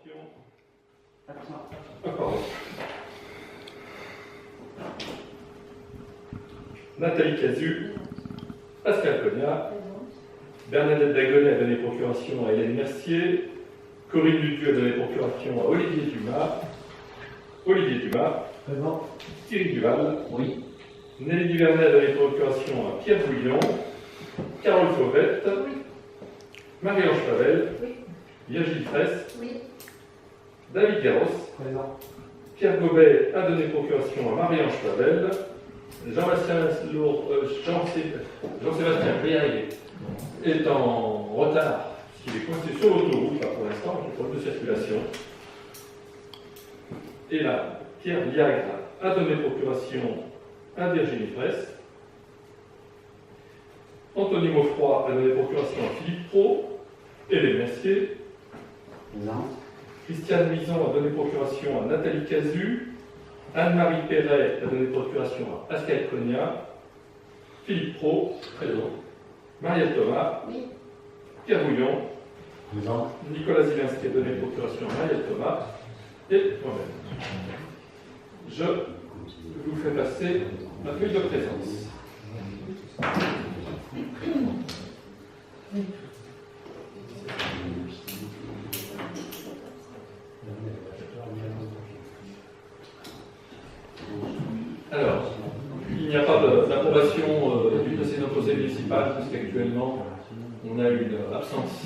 procuration. Nathalie Cazu, Pascal Cognat, Bernadette Dagonet a donné procuration à Hélène Mercier, Corinne Ludieu a donné procuration à Olivier Dumas, Présent. Thierry Duval, Oui. Nelly Duvernet a donné procuration à Pierre Bouillon, Carole Fauvette, Oui. Marie-Ange Pavel, Oui. Virgile Fraisse, Oui. David Garros, Présent. Pierre Gobet a donné procuration à Marie-Ange Pavel, Jean-Sébastien, je vais y arriver, est en retard, puisqu'il est coincé sur l'autoroute, là pour l'instant, avec le problème de circulation. Et là, Pierre Liagre a donné procuration à Virginie Fraisse. Anthony Maufroy a donné procuration à Philippe Pro, Hélène Mercier. Présent. Christiane Mison a donné procuration à Nathalie Cazu. Anne-Marie Perret a donné procuration à Pascal Cognat. Philippe Pro, présent. Marielle Thomas. Oui. Pierre Bouillon. Présent. Nicolas Zilinski a donné procuration à Marielle Thomas. Et moi-même. Je vous fais passer ma feuille de présence. Alors, il n'y a pas d'approbation du précédent conseil municipal, puisqu'actuellement, on a une absence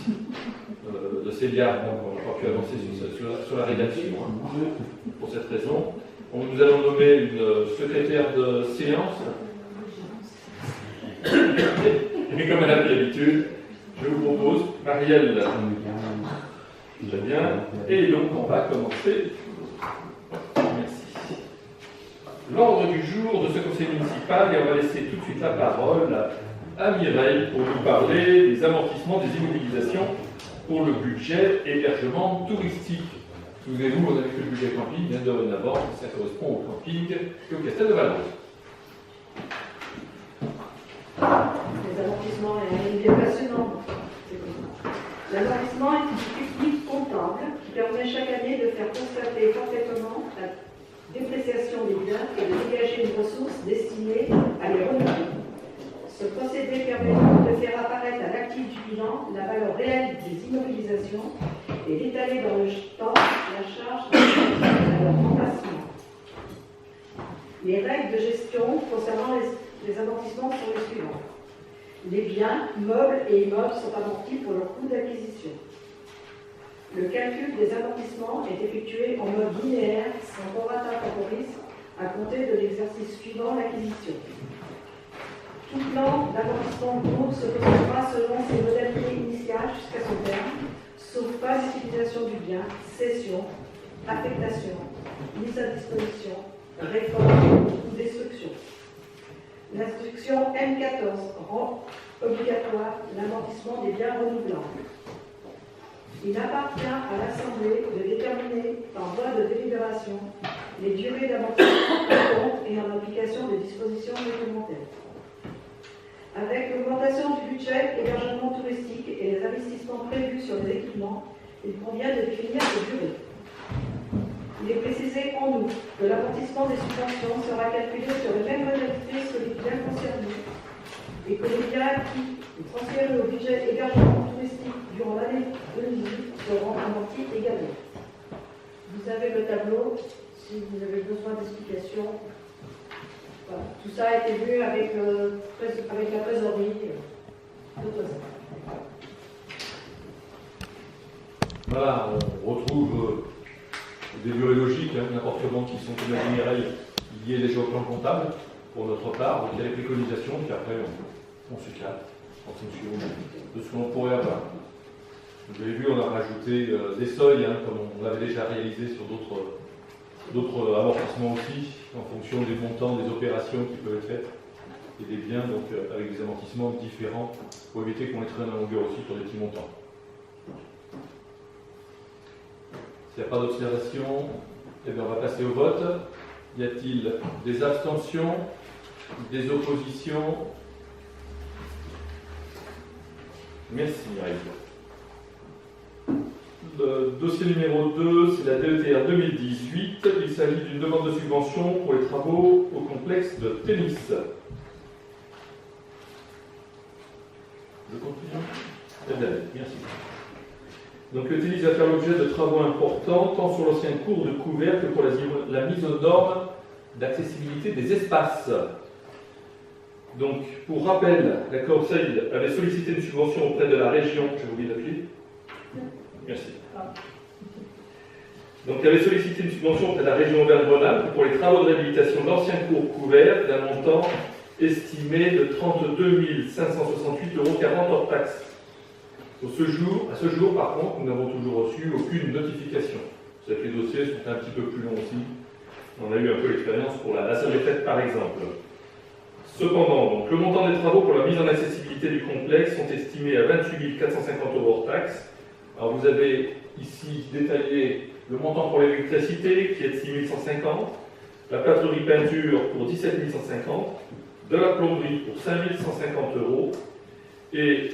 de Célia, donc on n'a pas pu avancer sur la rédaction. Pour cette raison, nous allons nommer une secrétaire de séance. Mais comme elle a l'habitude, je vous propose Marielle. Très bien. Et donc, on va commencer. Merci. L'ordre du jour de ce conseil municipal, et on va laisser tout de suite la parole à Mireille pour nous parler des amortissements des immobilisations pour le budget hébergement touristique. Souvenez-vous, on avait fait le budget camping, bien dorénavant, ça correspond au camping et au Castel de Valence. Les amortissements est bien passionnant. L'amortissement est une technique comptable qui permet chaque année de faire constater parfaitement la dépréciation des biens et de dégager une ressource destinée à les renouveler. Ce procédé permet donc de faire apparaître à l'actif du bilan la valeur réelle des immobilisations et d'étaler dans le temps la charge de leur remplacement. Les règles de gestion concernant les amortissements sont les suivantes. Les biens, meubles et immeubles sont amortis pour leur coût d'acquisition. Le calcul des amortissements est effectué en mode linéaire sans prorata temporis à compter de l'exercice suivant l'acquisition. Tout plan d'amortissement de groupe se procédera selon ses modalités initiales jusqu'à son terme, sauf pas d'utilisation du bien, cession, affectation, mise à disposition, réforme ou destruction. L'instruction M14 rend obligatoire l'amortissement des biens renouvelables. Il appartient à l'Assemblée de déterminer, par voie de délibération, les durées d'amortissement en compte et en application des dispositions réglementaires. Avec l'augmentation du budget hébergement touristique et les investissements prévus sur les équipements, il convient de définir les durées. Il est précisé en outre que l'amortissement des subventions sera calculé sur les mêmes modalités que les biens concernés et que les biens qui transférés au budget hébergement touristique durant l'année 2018 seront amortis également. Vous avez le tableau, si vous avez besoin d'explications. Voilà. Tout ça a été vu avec la trésorerie. Voilà, on retrouve des durées logiques, n'importe comment, qui sont comme la Mireille liées déjà au plan comptable, pour notre part. Donc il y a les préconisations, puis après on se calme en fonction de ce qu'on pourrait avoir. Vous avez vu, on a rajouté des seuils, comme on l'avait déjà réalisé sur d'autres amortissements aussi, en fonction des montants, des opérations qui peuvent être faites, et des biens, donc avec des amortissements différents, pour éviter qu'on les traîne en longueur aussi sur des petits montants. S'il n'y a pas d'observation, eh bien on va passer au vote. Y a-t-il des abstentions, des oppositions? Merci Mireille. Le dossier numéro 2, c'est la DETR 2018. Il s'agit d'une demande de subvention pour les travaux au complexe de tennis. Je continue. Très bien, merci. Donc le tennis va faire l'objet de travaux importants, tant sur l'ancien cours de couvert que pour la mise aux normes d'accessibilité des espaces. Donc, pour rappel, la CORSAID avait sollicité une subvention auprès de la région. J'ai oublié d'appuyer. Merci. Donc, elle avait sollicité une subvention auprès de la région Auvergne-Rhône-Alpes pour les travaux de réhabilitation de l'ancien cours couvert d'un montant estimé de 32 568,40 € hors taxes. À ce jour, par contre, nous n'avons toujours reçu aucune notification. C'est que les dossiers sont un petit peu plus longs aussi. On a eu un peu l'expérience pour la salle des fêtes, par exemple. Cependant, donc, le montant des travaux pour la mise en accessibilité du complexe sont estimés à 28 450 € hors taxes. Alors vous avez ici détaillé le montant pour l'électricité qui est de 6 150, la plâtrerie peinture pour 17 150, de la plomberie pour 5 150 €. Et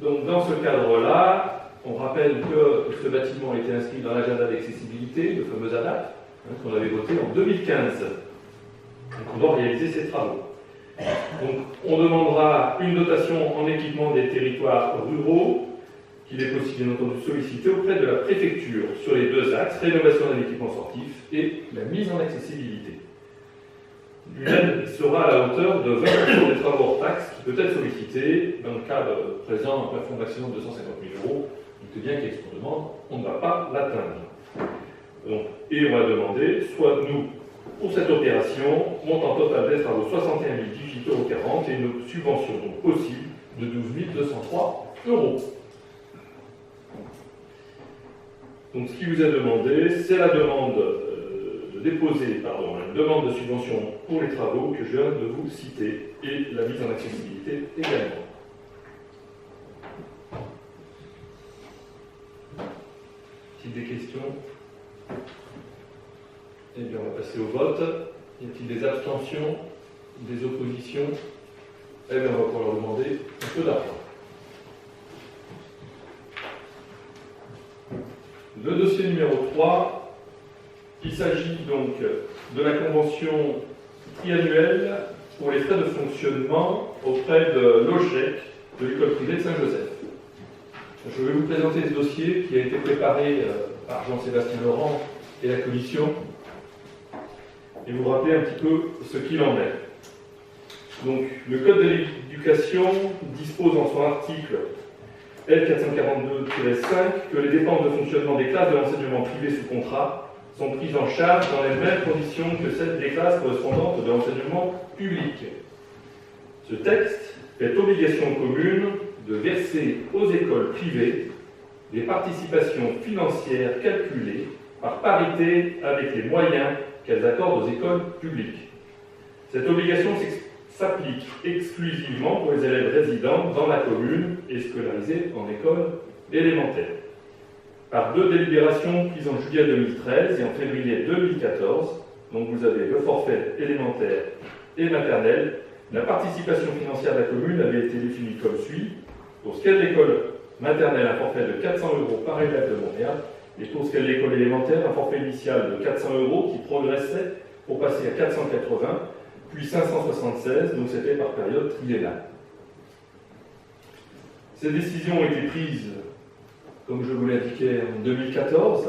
donc dans ce cadre-là, on rappelle que ce bâtiment a été inscrit dans l'agenda d'accessibilité, le fameux ADAC, qu'on avait voté en 2015. Donc on doit réaliser ces travaux. Donc on demandera une dotation en équipement des territoires ruraux, qu'il est possible bien entendu de solliciter auprès de la préfecture sur les deux axes, rénovation d'un équipement sportif et la mise en accessibilité. L'aide sera à la hauteur de 20% des travaux hors taxes qui peut être sollicité dans le cadre présent un plafond maximum de 250 000 €. Donc bien qu'avec ce qu'on demande, on ne va pas l'atteindre. Et on va demander, soit nous, pour cette opération, montant total des travaux 61 018,40 € et une subvention donc possible de 12 203 €. Donc ce qui vous est demandé, c'est la demande une demande de subvention pour les travaux que je viens de vous citer et la mise en accessibilité également. Y a-t-il des questions? Eh bien, on va passer au vote. Y a-t-il des abstentions, des oppositions? Eh bien, on va pouvoir leur demander un peu d'argent. Le dossier numéro 3, il s'agit donc de la convention triannuelle pour les frais de fonctionnement auprès de l'OGEC de l'école privée de Saint-Joseph. Je vais vous présenter ce dossier qui a été préparé par Jean-Sébastien Laurent et la commission et vous rappeler un petit peu ce qu'il en est. Donc, le Code de l'éducation dispose en son article L442-5 que les dépenses de fonctionnement des classes de l'enseignement privé sous contrat sont prises en charge dans les mêmes conditions que celles des classes correspondantes de l'enseignement public. Ce texte fait obligation commune de verser aux écoles privées des participations financières calculées par parité avec les moyens qu'elles accordent aux écoles publiques. Cette obligation s'applique exclusivement pour les élèves résidents dans la commune et scolarisés en école élémentaire. Par deux délibérations prises en juillet 2013 et en février 2014, donc vous avez le forfait élémentaire et maternel, la participation financière de la commune avait été définie comme suit. Pour ce qui est de l'école maternelle, un forfait de 400 € par élève de Montréal, et pour ce qui est de l'école élémentaire, un forfait initial de 400 € qui progressait pour passer à 480, puis 576, donc c'était par période triennale. Ces décisions ont été prises, comme je vous l'indiquais, en 2014,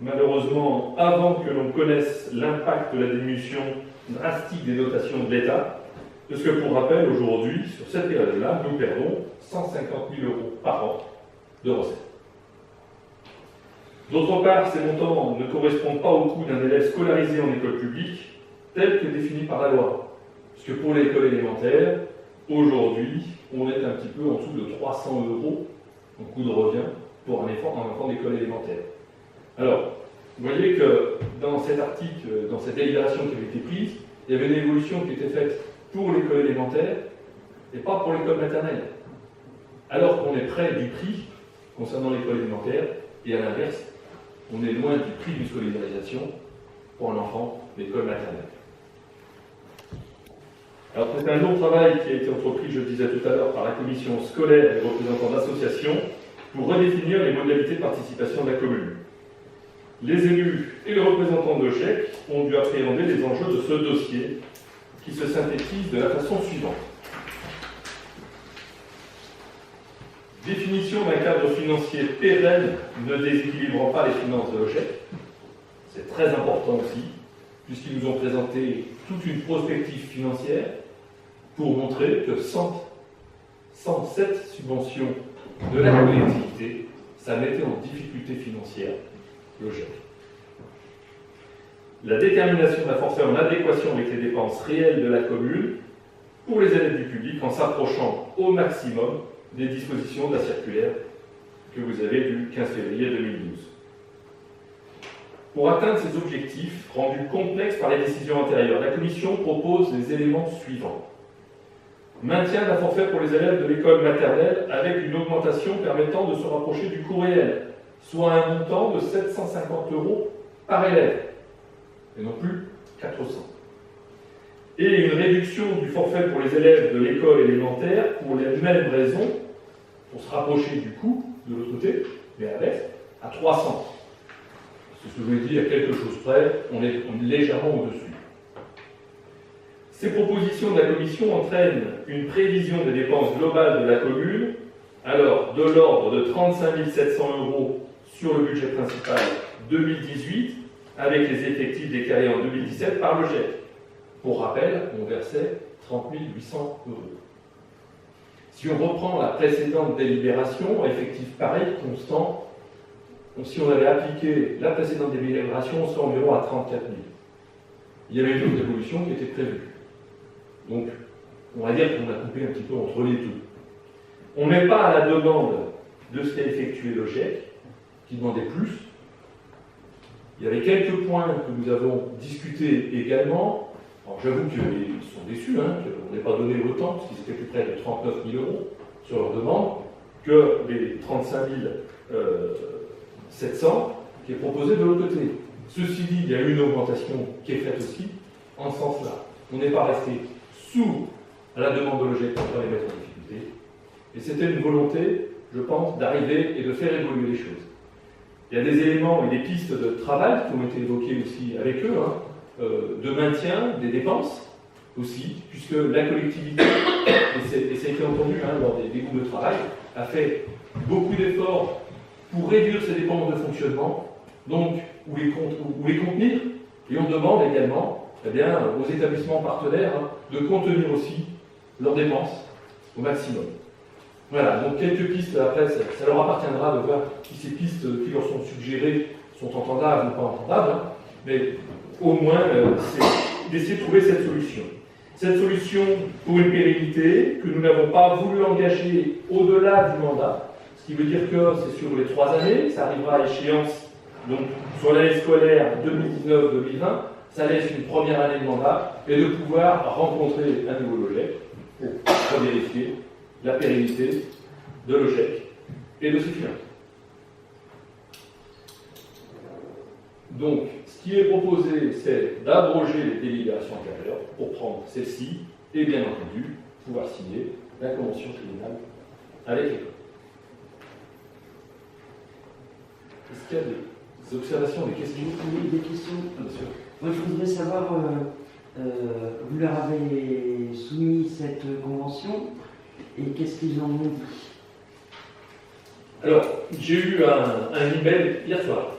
malheureusement avant que l'on connaisse l'impact de la diminution drastique des dotations de l'État, parce que pour rappel, aujourd'hui, sur cette période-là, nous perdons 150 000 € par an de recettes. D'autre part, ces montants ne correspondent pas au coût d'un élève scolarisé en école publique, tel que défini par la loi. Parce que pour l'école élémentaire, aujourd'hui, on est un petit peu en dessous de 300 € en coût de revient pour un enfant d'école élémentaire. Alors, vous voyez que dans cet article, dans cette délibération qui avait été prise, il y avait une évolution qui était faite pour l'école élémentaire et pas pour l'école maternelle. Alors qu'on est près du prix concernant l'école élémentaire et à l'inverse, on est loin du prix d'une scolarisation pour un enfant d'école maternelle. Alors c'est un long travail qui a été entrepris, je le disais tout à l'heure, par la commission scolaire et les représentants d'associations pour redéfinir les modalités de participation de la commune. Les élus et les représentants de l'OGEC ont dû appréhender les enjeux de ce dossier qui se synthétise de la façon suivante. Définition d'un cadre financier pérenne ne déséquilibrant pas les finances de l'OGEC. C'est très important aussi, puisqu'ils nous ont présenté toute une prospective financière pour montrer que sans cette subvention de la collectivité, ça mettait en difficulté financière l'OGEC. La détermination d'un forfait en adéquation avec les dépenses réelles de la commune pour les élèves du public en s'approchant au maximum des dispositions de la circulaire que vous avez du 15 février 2012. Pour atteindre ces objectifs, rendus complexes par les décisions antérieures, la Commission propose les éléments suivants. Maintien d'un forfait pour les élèves de l'école maternelle avec une augmentation permettant de se rapprocher du coût réel, soit un montant de 750 € par élève, et non plus 400. Et une réduction du forfait pour les élèves de l'école élémentaire pour les mêmes raisons, pour se rapprocher du coût de l'autre côté, mais à baisse, à 300. C'est ce que je vous ai dit, à quelque chose près, on est légèrement au-dessus. Ces propositions de la Commission entraînent une prévision des dépenses globales de la commune, alors de l'ordre de 35 700 € sur le budget principal 2018, avec les effectifs déclarés en 2017 par le GEC. Pour rappel, on versait 30 800 €. Si on reprend la précédente délibération, effectif pareil, constant, si on avait appliqué la précédente délibération, on serait environ à 34 000. Il y avait une autre évolution qui était prévue. Donc, on va dire qu'on a coupé un petit peu entre les deux. On n'est pas à la demande de ce qu'a effectué le GEC, qui demandait plus. Il y avait quelques points que nous avons discutés également. Alors j'avoue qu'ils sont déçus, qu'on n'ait pas donné autant, parce qu'ils étaient plus près de 39 000 € sur leur demande, que les 35 700 qui est proposé de l'autre côté. Ceci dit, il y a une augmentation qui est faite aussi en ce sens-là. On n'est pas resté sous la demande de l'OGEC pour les mettre en difficulté. Et c'était une volonté, je pense, d'arriver et de faire évoluer les choses. Il y a des éléments et des pistes de travail qui ont été évoqués aussi avec eux, de maintien des dépenses aussi, puisque la collectivité, et ça a été entendu lors des groupes de travail, a fait beaucoup d'efforts pour réduire ses dépenses de fonctionnement, donc ou les contenir, et on demande également aux établissements partenaires de contenir aussi leurs dépenses au maximum. Voilà, donc quelques pistes, après ça leur appartiendra de voir si ces pistes qui leur sont suggérées sont entendables ou pas entendables, mais au moins c'est d'essayer de trouver cette solution. Cette solution pour une pérennité que nous n'avons pas voulu engager au-delà du mandat, ce qui veut dire que c'est sur les 3 années, ça arrivera à échéance, donc sur l'année scolaire 2019-2020, ça laisse une première année de mandat et de pouvoir rencontrer un nouveau LOGEC pour vérifier la pérennité de l'OGEC et de ses finances. Donc, ce qui est proposé, c'est d'abroger les délibérations antérieures pour prendre celle-ci et bien entendu pouvoir signer la convention tribunale avec l'école. Est-ce qu'il y a des observations, des questions? Oui, des questions. Bien sûr. Moi, je voudrais savoir, vous leur avez soumis cette convention et qu'est-ce qu'ils en ont dit? Alors, j'ai eu un email hier soir.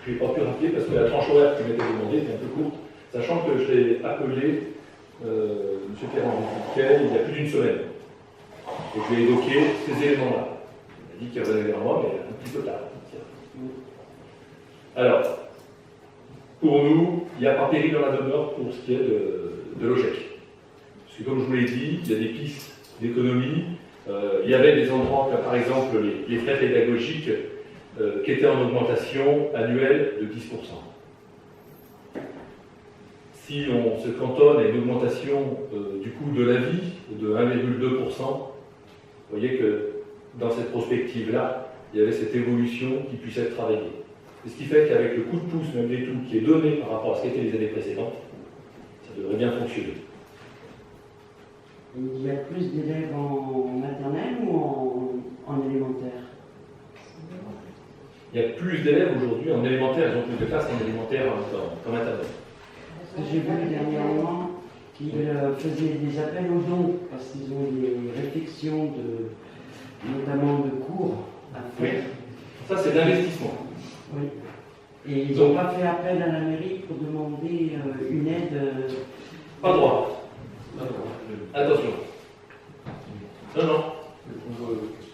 Je n'ai pas pu rappeler parce que la tranche horaire qui m'était demandée était un peu courte, sachant que je l'ai appelé M. Pierre-Henri Fouquet il y a plus d'une semaine. Et je lui ai évoqué ces éléments-là. Il m'a dit qu'il revenait vers moi, mais un petit peu tard. Alors, pour nous, il n'y a pas péril dans la demeure pour ce qui est de l'OGEC. Parce que comme je vous l'ai dit, il y a des pistes d'économie. Il y avait des endroits comme par exemple les frais pédagogiques qui étaient en augmentation annuelle de 10%. Si on se cantonne à une augmentation du coût de la vie de 1,2%, vous voyez que dans cette prospective-là, il y avait cette évolution qui puisse être travaillée. Et ce qui fait qu'avec le coup de pouce, malgré tout, qui est donné par rapport à ce qu'étaient les années précédentes, ça devrait bien fonctionner. Il y a plus d'élèves en maternelle ou en élémentaire? Il y a plus d'élèves aujourd'hui en élémentaire, ils ont plus de classes en élémentaire qu'en maternelle. J'ai vu dernièrement qu'ils faisaient des appels aux dons parce qu'ils ont des réflexions, notamment de cours à faire. Oui. Ça, c'est de l'investissement. Oui. Et ils n'ont pas fait appel à la mairie pour demander une aide. Pas droit. Attention. Non.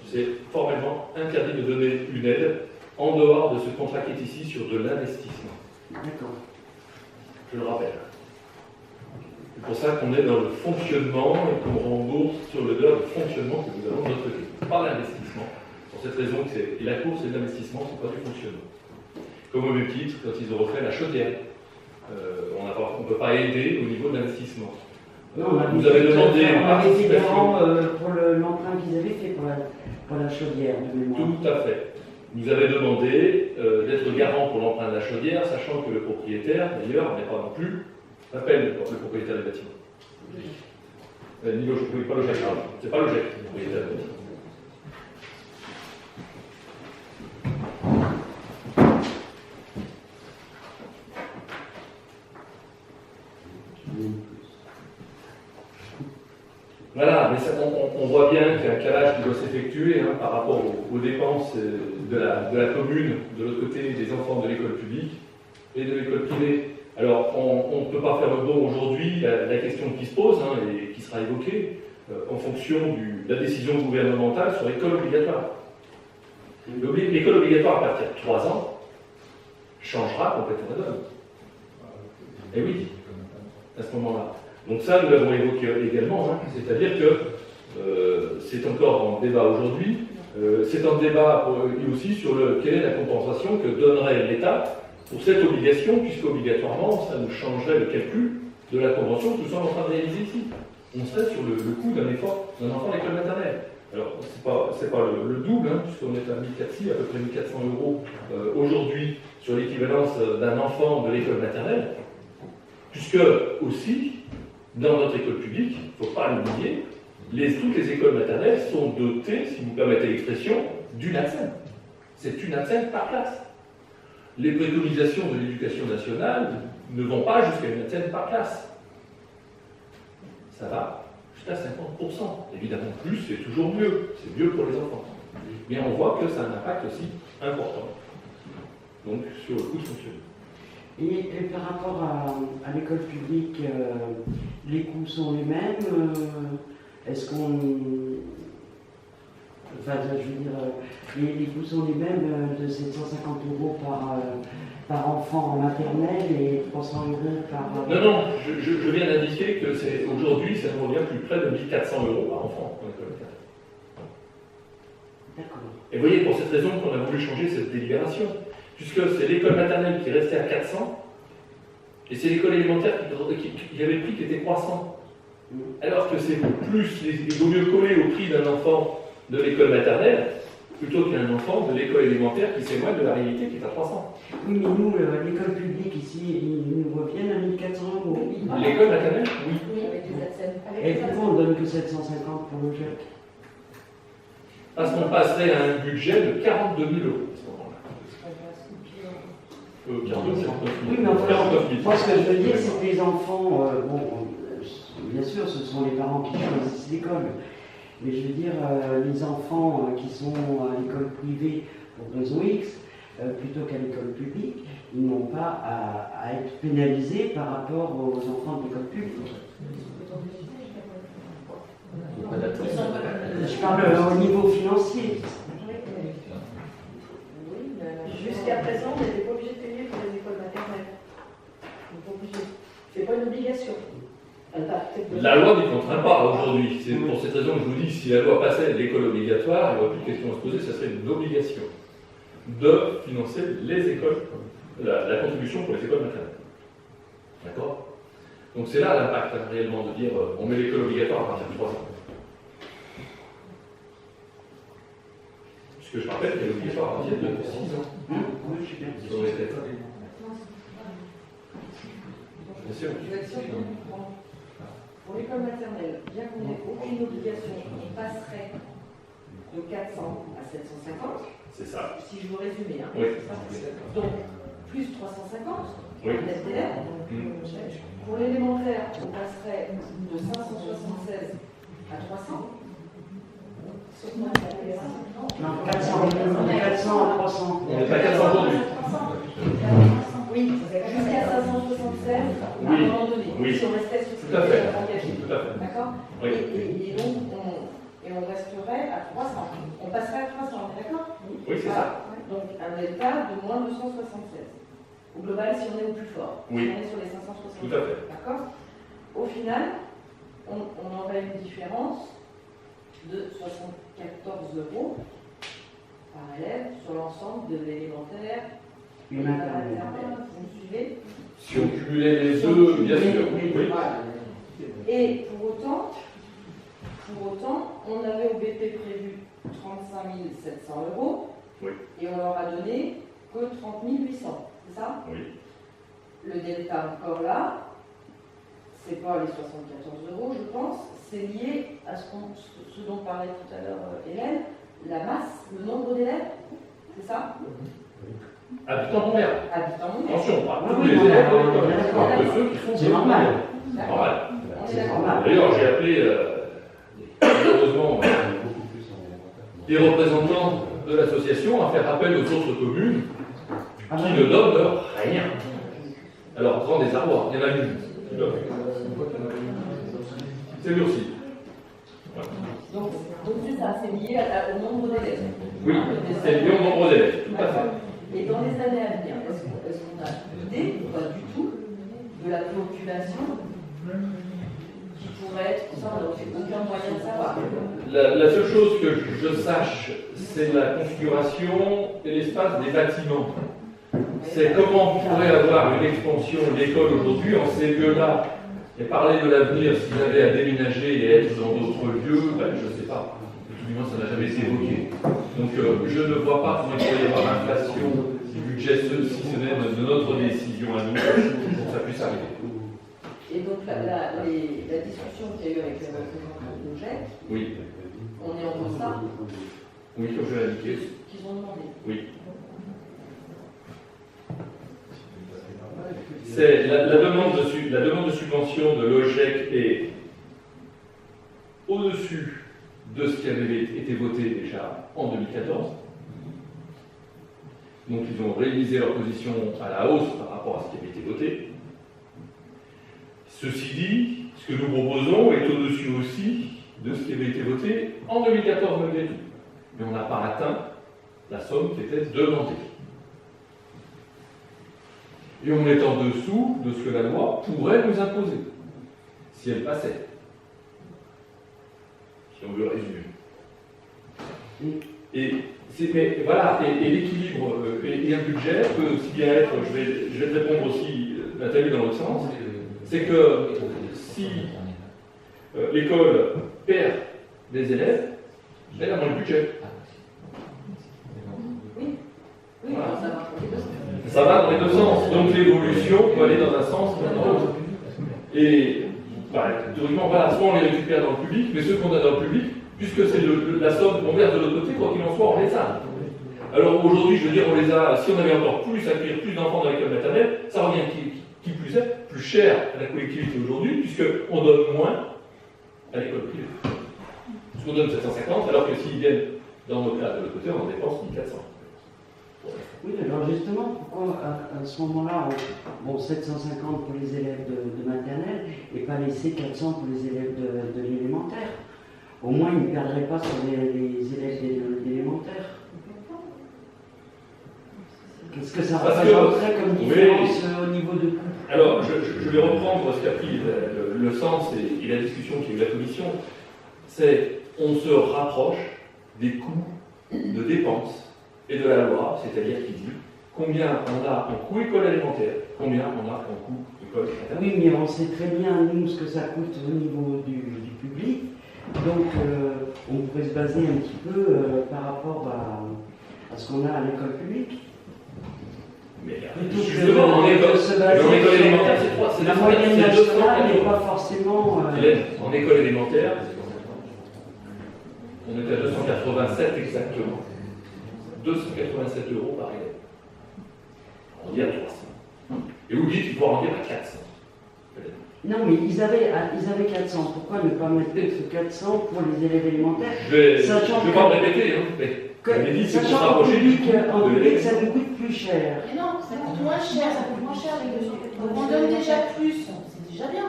C'est formellement interdit de donner une aide en dehors de ce contrat qui est ici sur de l'investissement. D'accord. Je le rappelle. C'est pour ça qu'on est dans le fonctionnement et qu'on rembourse sur le dehors de fonctionnement que nous avons de notre côté. Pas l'investissement. Pour cette raison que et la course, c'est de l'investissement, c'est pas du fonctionnement. Comme au même titre, quand ils ont refait la chaudière. On ne peut pas aider au niveau de l'investissement. Vous avez demandé une participation. Pour l'emprunt qu'ils avaient fait pour la chaudière de mémoire. Tout à fait. Nous avait demandé d'être garant pour l'emprunt de la chaudière, sachant que le propriétaire, d'ailleurs, n'est pas non plus, appelle le propriétaire des bâtiments. Ni le, pas le GEC, c'est pas le GEC, le propriétaire des bâtiments. Voilà, mais ça, on voit bien qu'il y a un calage qui doit s'effectuer par rapport aux dépenses de la commune, de l'autre côté des enfants de l'école publique et de l'école privée. Alors, on ne peut pas faire le bond aujourd'hui. La question qui se pose et qui sera évoquée en fonction de la décision gouvernementale sur l'école obligatoire. L'école obligatoire à partir de 3 ans changera complètement la donne. Et oui, à ce moment-là. Donc ça, nous l'avons évoqué également, c'est-à-dire que c'est encore en débat aujourd'hui, c'est un débat aussi sur quelle est la compensation que donnerait l'État pour cette obligation, puisque obligatoirement, ça nous changerait le calcul de la convention que nous sommes en train de réaliser ici. On serait sur le coût d'un effort d'un enfant à l'école maternelle. Alors, c'est pas le double, puisqu'on est à 1400, à peu près 1400 € aujourd'hui sur l'équivalence d'un enfant de l'école maternelle, puisque aussi, dans notre école publique, il ne faut pas l'oublier, toutes les écoles maternelles sont dotées, si vous permettez l'expression, d'une ATSEM. C'est une ATSEM par classe. Les préconisations de l'éducation nationale ne vont pas jusqu'à une ATSEM par classe. Ça va jusqu'à 50%. Évidemment, plus, c'est toujours mieux. C'est mieux pour les enfants. Mais on voit que ça a un impact aussi important. Donc, sur le coût de fonctionnement. Et par rapport à l'école publique, les coûts sont les mêmes. Est-ce qu'on... Enfin, je veux dire, les coûts sont les mêmes de 750 € par enfant en maternelle et 300 € par... Non, je viens d'indiquer que aujourd'hui, ça nous revient plus près de 1400 € par enfant en école maternelle. D'accord. Et vous voyez, pour cette raison qu'on a voulu changer cette délibération. Puisque c'est l'école maternelle qui restait à 400, et c'est l'école élémentaire qui avait le prix qui était 300. Alors que c'est plus, il vaut mieux coller au prix d'un enfant de l'école maternelle, plutôt qu'un enfant de l'école élémentaire qui s'éloigne de la réalité qui est à 300. Oui, mais nous, l'école publique ici, ils nous reviennent à 1400 €. L'école maternelle, oui. Oui, avec des ATSEM. Et pourquoi on ne donne que 750 pour le GEC? Parce qu'on passerait à un budget de 42 000 € à ce moment-là. 49 000. Oui, mais enfin, moi ce que je veux dire, c'est que les enfants, bien sûr, ce sont les parents qui choisissent l'école, mais je veux dire, les enfants qui sont à l'école privée pour raison X, plutôt qu'à l'école publique, ils n'ont pas à être pénalisés par rapport aux enfants de l'école publique. Je parle au niveau financier. Jusqu'à présent, on n'était pas obligé de payer pour les écoles maternelles. On n'est pas obligé. C'est pas une obligation. La loi n'y contraint pas aujourd'hui. C'est pour cette raison que je vous dis, si la loi passait l'école obligatoire, il n'y aurait plus de question à se poser, ça serait une obligation de financer les écoles, la contribution pour les écoles maternelles. D'accord? Donc c'est là l'impact réellement de dire on met l'école obligatoire à partir de 3 ans. Puisque je rappelle qu'elle est obligatoire à partir de 6 ans. Oui, je suis bien. Dans les têtes. Bien sûr. Pour l'école maternelle, bien qu'on n'ait aucune obligation, on passerait de 400 à 750. C'est ça. Si je veux résumer, hein. Oui. Donc, plus 350 Oui. net d'élèves. Pour l'élémentaire, on passerait de 576 à 300. Non, 400 à 300. On n'est pas 400 aujourd'hui. Oui, jusqu'à 576 à un Oui. moment donné. Oui. Si on restait sur Tout à fait. engagé. Tout à fait. D'accord. Oui. Et donc, on resterait à 300. On passerait à 300, on est d'accord? Oui, c'est ça. Donc, un delta de moins 276. Au global, si on est au plus fort. Oui. Si on est sur les 576. Tout à fait. D'accord. Au final, on aurait une différence de 74 € par élève sur l'ensemble de l'élémentaire. Une maternelle. Vous me suivez? Si on cumulait les deux, bien sûr. Oui. Et pour autant, on avait au BP prévu 35 700 €. Oui. Et on leur a donné que 30 800. C'est ça? Oui. Le delta encore là, c'est pas les 74 €, je pense. C'est lié à ce dont parlait tout à l'heure Hélène, la masse, le nombre d'élèves. C'est ça? Habitants Montréal. Habitants mondiaux. Attention, pas tous Oui, les non, élèves, on est d'accord. que ceux qui font C'est normal. normal. On est C'est d'accord. normal. D'ailleurs, j'ai appelé, heureusement, les représentants de l'association à faire appel aux autres communes qui ne donnent rien. Alors, grand désarroi, il y en a une qui donne. C'est lui aussi. Voilà. Donc c'est ça, c'est lié au nombre d'élèves. Oui, c'est lié au nombre d'élèves, tout à fait. Et dans les années à venir, est-ce qu'on a l'idée, ou pas du tout, de la population qui pourrait être, ça on n'a aucun moyen de savoir. La seule chose que je sache, c'est la configuration et l'espace des bâtiments. C'est comment on pourrait avoir une expansion de l'école aujourd'hui en ces lieux-là et parler de l'avenir s'ils avaient à déménager et être dans d'autres lieux, ben, je ne sais pas. Tout du moins, ça n'a jamais été évoqué. Donc, je ne vois pas comment il pourrait y avoir inflation du budget, si ce n'est de notre décision à nous, pour que ça puisse arriver. Et donc la discussion qu'il y a eu avec les représentants de l'OGEC, Oui, on est en deçà oui, comme je l'ai indiqué. qu'ils ont demandé. Oui. C'est la demande de subvention de l'OGEC est au-dessus de ce qui avait été voté déjà en 2014. Donc ils ont révisé leur position à la hausse par rapport à ce qui avait été voté. Ceci dit, ce que nous proposons est au-dessus aussi de ce qui avait été voté en 2014 malgré tout. Mais on n'a pas atteint la somme qui était demandée. Et on est en dessous de ce que la loi pourrait nous imposer, si elle passait. Si on veut résumer. Et voilà, et l'équilibre et un budget peut aussi bien être, je vais te répondre aussi, Nathalie, dans l'autre sens, c'est que si l'école perd des élèves, elle a moins de budget. Oui, Voilà. ça va pour les deux. Ça va dans les deux sens. Donc l'évolution peut aller dans un sens ou dans l'autre. Et théoriquement, voilà, soit on les récupère dans le public, mais ceux qu'on a dans le public, puisque c'est la somme qu'on verse de l'autre côté, quoi qu'il en soit, on les a. Alors aujourd'hui, je veux dire, on les a, si on avait encore plus, accueillir plus d'enfants dans l'école maternelle, ça revient qui plus est, plus cher à la collectivité aujourd'hui, puisqu'on donne moins à l'école privée. Parce qu'on donne 750, alors que s'ils viennent dans nos classes de l'autre côté, on en dépense 1400. Oui, alors justement, pourquoi à ce moment-là, 750 pour les élèves de maternelle et pas laisser 400 pour les élèves de l'élémentaire? Au moins, ils ne perdraient pas sur les élèves d'élémentaire. Qu'est-ce que ça représenterait comme différence au niveau de coût? Alors, je vais reprendre ce qu'a pris le sens et la discussion qu'il y a eu à la commission. C'est on se rapproche des coûts de dépenses et de la loi, c'est-à-dire qui dit combien on a en coût école élémentaire, combien on a en coût école maternelle. Oui, mais on sait très bien, nous, ce que ça coûte au niveau du public. Donc, on pourrait se baser un petit peu par rapport à ce qu'on a à l'école publique. Mais Plutôt justement, en école élémentaire, c'est la moyenne nationale n'est pas forcément. En école élémentaire, On était à 287 exactement. 287 € par élève. On dit à 300. Et vous dites qu'il faut arrondir à 400. Non, mais ils avaient 400. Pourquoi ne pas mettre ce 400 pour les élèves élémentaires? Je vais pas me répéter, hein, mais Sachant qu'en public, ça nous coûte plus cher. Mais non, ça coûte moins cher, les mesures. Donc on donne déjà plus, c'est déjà bien.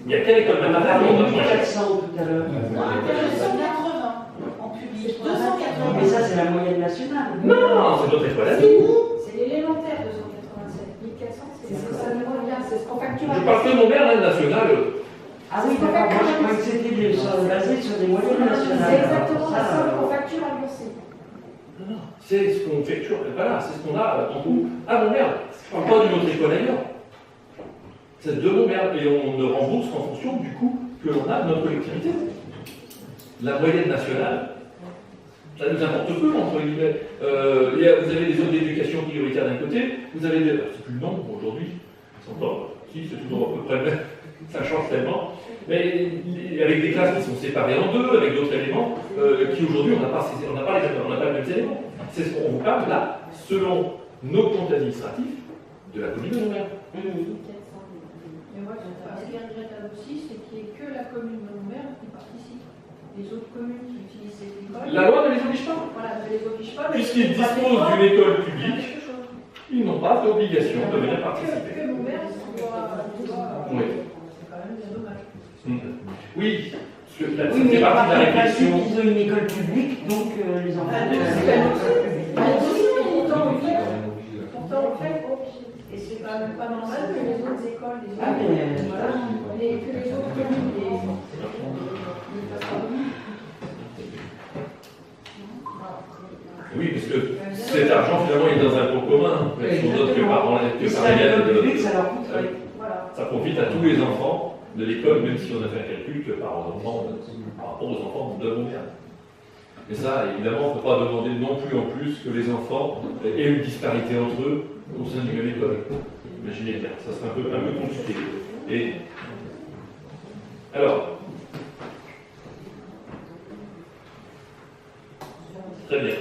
il y a quelle école On a maternelle parlé on donne de moins cher? 400 tout à l'heure. Non, 280 en public. 280. Mais ça, c'est la moyenne nationale. Non, c'est notre école à nous. C'est l'élémentaire 287. 1400, c'est ça nous revient, c'est ce qu'on facture. Je parle que de mon maire national. Ah oui, d'accord, moi je crois que c'était basé sur des moyennes nationales. C'est exactement Ça, ça qu'on facture à Boursier. Non, c'est ce qu'on facture, voilà, c'est ce qu'on a en cours à Montmerle. Je ne parle pas d'une autre école ailleurs. C'est de Montmerle et on ne rembourse qu'en fonction du coût que l'on a de notre collectivité. La moyenne nationale, ça nous importe peu, entre guillemets. Vous avez des zones d'éducation prioritaire d'un côté, vous avez des. C'est plus le nom aujourd'hui, c'est toujours à peu près le même. Ça change tellement. Mais avec des classes qui sont séparées en deux, avec d'autres éléments, qui aujourd'hui, on n'a pas les mêmes éléments. C'est ce qu'on vous parle là, selon nos comptes administratifs de la commune de Montmerle. Mais moi, ce qui est regrettable aussi, c'est qu'il n'y ait que la commune de Montmerle qui participe. Les autres communes qui utilisent cette école. La loi ne les oblige pas. Voilà, ne les oblige pas. Puisqu'ils disposent d'une école publique, ils n'ont pas d'obligation de venir participer. Que Montmerle doit. Oui. C'est quand même bien dommage. Oui, parce que là, Oui, mais c'est partie de la par principe, réflexion. ils ont une école publique, donc les enfants. Ah, doivent c'est aller à pas l'école publique. Pourtant, on fait. Et c'est quand même pas normal que les autres écoles, les autres. Ah, mais Voilà. Que les autres communes, les. Oui, parce que cet argent, finalement, est dans un pot commun. Mais sur d'autres que par Et si la élève. école publique, ça leur coûterait. Voilà. Ça profite à tous les enfants de l'école, même si on a fait un calcul que par rapport aux enfants de Montmerle. Et ça, évidemment, on ne peut pas demander non plus en plus que les enfants aient une disparité entre eux au sein d'une même école. Imaginez bien, ça serait un peu compliqué. Et alors, très bien.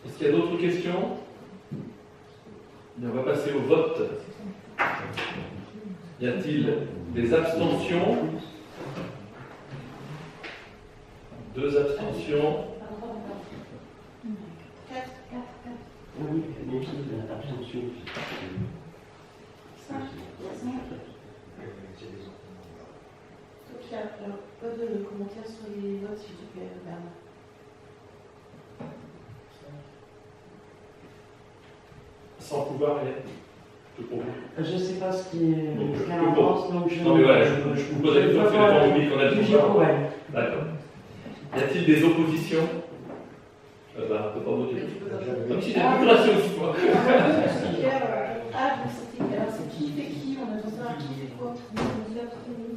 Est-ce qu'il y a d'autres questions? Bien, on va passer au vote. Y a-t-il des abstentions? 2 abstentions. Oui, mais abstention. Donc, il y a pas de commentaires sur les votes, s'il te plaît, Bernard. Sans pouvoir rien. Je propose. Je ne sais pas ce Donc, qu'elle en pense, donc je. Non, mais voilà, je vous pose la question, c'est les temps qu'on a du Juger pour elle. D'accord. Y a-t-il des oppositions? On ne peut pas voter. Même si il y a une population aussi, quoi. Ah, donc c'était alors c'est qui fait qui? On a besoin de savoir qui fait quoi. On s'est abstenu.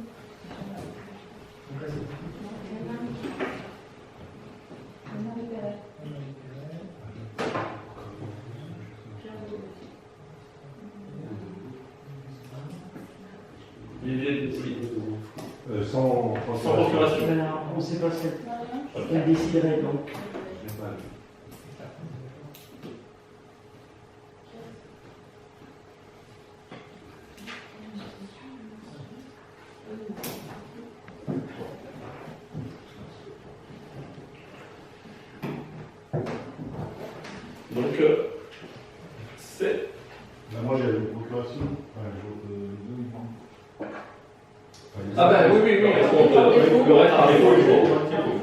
Sans procuration. Alors, on ne sait pas ce qu'elle déciderait donc. Donc, c'est. Moi j'avais une procuration. Ah ben oui, le reste par défaut, il faut.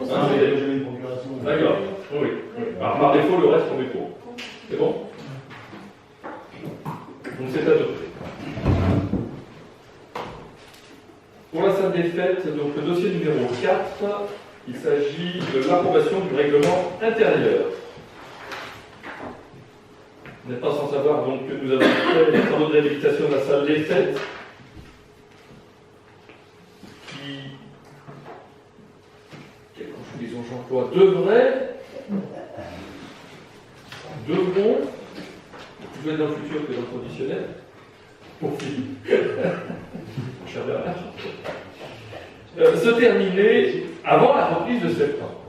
J'avais une procuration. D'accord, oui. Alors, par défaut, le reste, on est pour. C'est bon? Donc c'est adopté. Pour la salle des fêtes, donc le dossier numéro 4, il s'agit de l'approbation du règlement intérieur. Vous n'êtes pas sans savoir donc que nous avons fait les travaux de réhabilitation de la salle des fêtes qui, quelle confusion j'emploie, devront, plus être dans le futur que dans le conditionnel, pour Philippe, cher Bernard, se terminer avant la reprise de septembre.